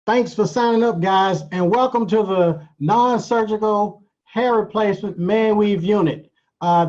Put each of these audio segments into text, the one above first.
Thanks for signing up, guys, and welcome to the non-surgical hair replacement ManWeave unit.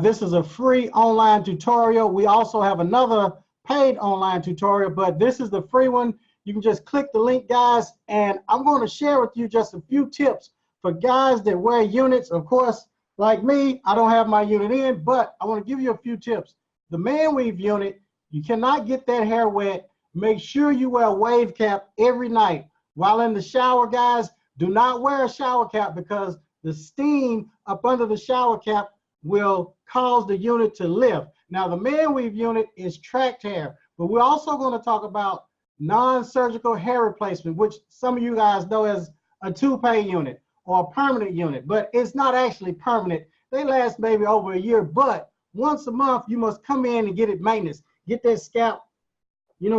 This is a free online tutorial. We also have another paid online tutorial, but this is the free one. You can just click the link, guys, and I'm going to share with you just a few tips for guys that wear units. Of course, like me, I don't have my unit in, but I want to give you a few tips. The ManWeave unit, you cannot get that hair wet. Make sure you wear a wave cap every night. While in the shower, guys, do not wear a shower cap because the steam up under the shower cap will cause the unit to lift. Now, the ManWeave unit is tracked hair, but we're also going to talk about non-surgical hair replacement, which some of you guys know as a toupee unit or a permanent unit, but it's not actually permanent. They last maybe over a year, but once a month, you must come in and get it maintenance, get that scalp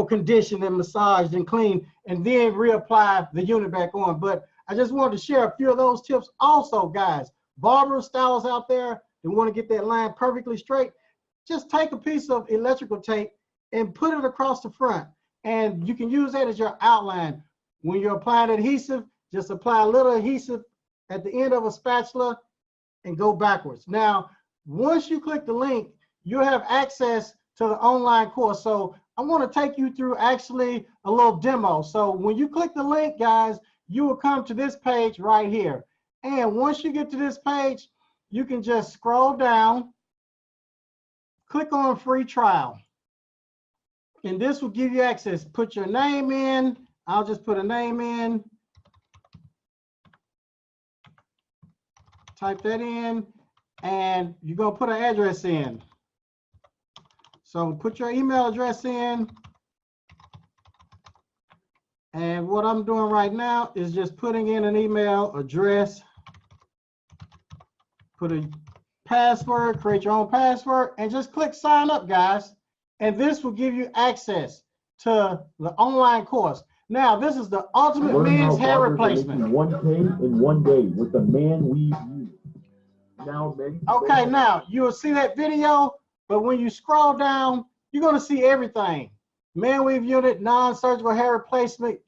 conditioned and massaged and clean, and then reapply the unit back on. But I just wanted to share a few of those tips. Also, guys, barbers, stylists out there that want to get that line perfectly straight, just take a piece of electrical tape and put it across the front. And you can use that as your outline. When you're applying adhesive, just apply a little adhesive at the end of a spatula and go backwards. Now, once you click the link, you'll have access to the online course. So I'm going to take you through actually a little demo. So when you click the link, guys, you will come to this page right here. And once you get to this page, you can just scroll down, click on free trial. And this will give you access. Put your name in. I'll just put a name in. Type that in. And you're going to put an address in. So put your email address in. And what I'm doing right now is just putting in an email address. Put a password, create your own password, and just click sign up, guys. And this will give you access to the online course. Now, this is the ultimate men's hair replacement. 1K in 1 day with the ManWeaveUnit. Okay, now you will see that video, but when you scroll down, you're going to see everything. ManWeave unit, non-surgical hair replacement.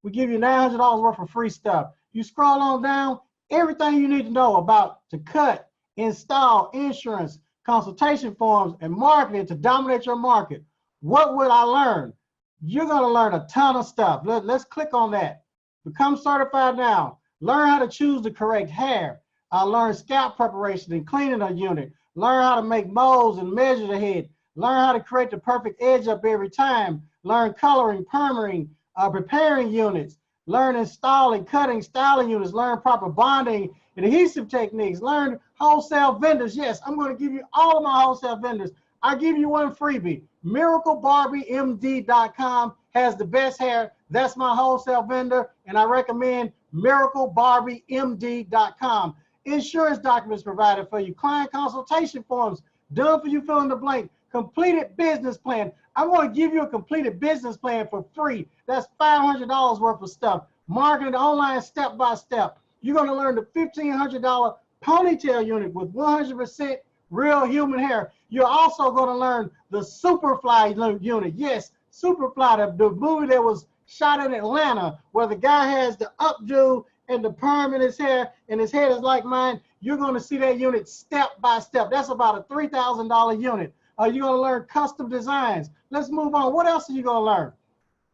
We give you $900 worth of free stuff. You scroll on down, everything you need to know about to cut, install, insurance, consultation forms, and marketing to dominate your market. What would I learn? You're going to learn a ton of stuff. Let's click on that. Become certified now. Learn how to choose the correct hair. Learn scalp preparation and cleaning a unit. Learn how to make molds and measure the head. Learn how to create the perfect edge up every time. Learn coloring, perming, preparing units. Learn installing, cutting, styling units. Learn proper bonding and adhesive techniques. Learn wholesale vendors. Yes, I'm going to give you all of my wholesale vendors. I'll give you one freebie. ManWeaveUnit.com has the best hair. That's my wholesale vendor, and I recommend ManWeaveUnit.com. Insurance documents provided for you. Client consultation forms done for you, fill in the blank. Completed business plan. I'm going to give you a completed business plan for free. That's $500 worth of stuff. Marketing online step by step. You're going to learn the $1,500 ponytail unit with 100% real human hair. You're also going to learn the Superfly unit. Yes, Superfly, the movie that was shot in Atlanta, where the guy has the updo and the perm in his hair, and his head is like mine. You're going to see that unit step by step. That's about a $3,000 unit. You're going to learn custom designs. Let's move on. What else are you going to learn?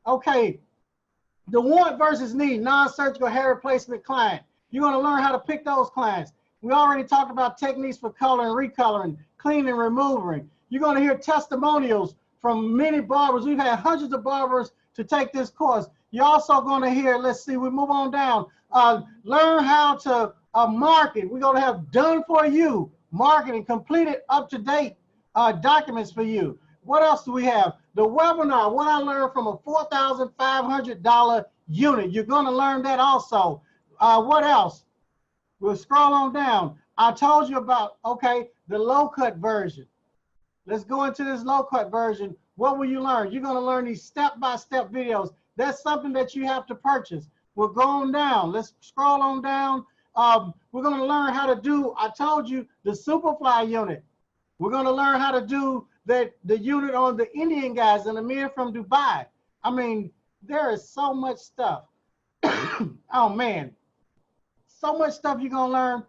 Okay, the want versus need non-surgical hair replacement client. You're going to learn how to pick those clients. We already talked about techniques for coloring, recoloring, cleaning, removing. You're going to hear testimonials from many barbers. We've had hundreds of barbers to take this course. You're also going to hear, let's see, we move on down. Learn how to market. We're going to have done for you marketing, completed, up-to-date documents for you. What else do we have? The webinar, what I learned from a $4,500 unit. You're going to learn that also. What else? We'll scroll on down. I told you about, okay, the low-cut version. Let's go into this low-cut version. What will you learn? You're going to learn these step-by-step videos. That's something that you have to purchase. We're going down. Let's scroll on down. We're going to learn how to do, I told you, the Superfly unit. We're going to learn how to do the unit on the Indian guys and the men from Dubai. I mean, there is so much stuff. Oh man, so much stuff you're gonna learn.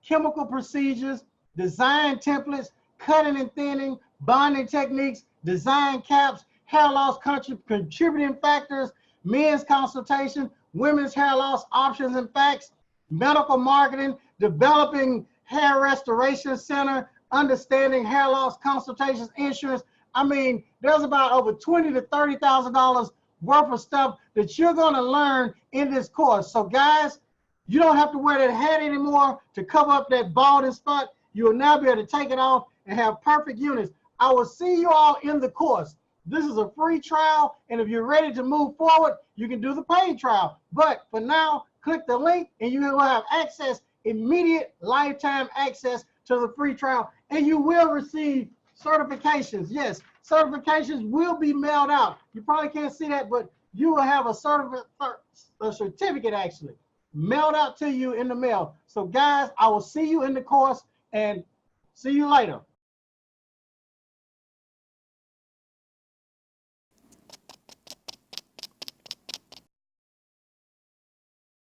Chemical procedures, design templates, cutting and thinning, bonding techniques, design caps, hair loss contributing factors, men's consultation, women's hair loss options and facts, medical marketing, developing hair restoration center, understanding hair loss consultations, insurance. I mean, there's about over $20,000 to $30,000 worth of stuff that you're going to learn in this course. So guys, you don't have to wear that hat anymore to cover up that balding spot. You will now be able to take it off and have perfect units. I will see you all in the course. This is a free trial, and if you're ready to move forward, you can do the paid trial. But for now, click the link and you will have access, immediate lifetime access to the free trial, and you will receive certifications. Yes, certifications will be mailed out. You probably can't see that, but you will have a certificate actually mailed out to you in the mail. So guys, I will see you in the course and see you later.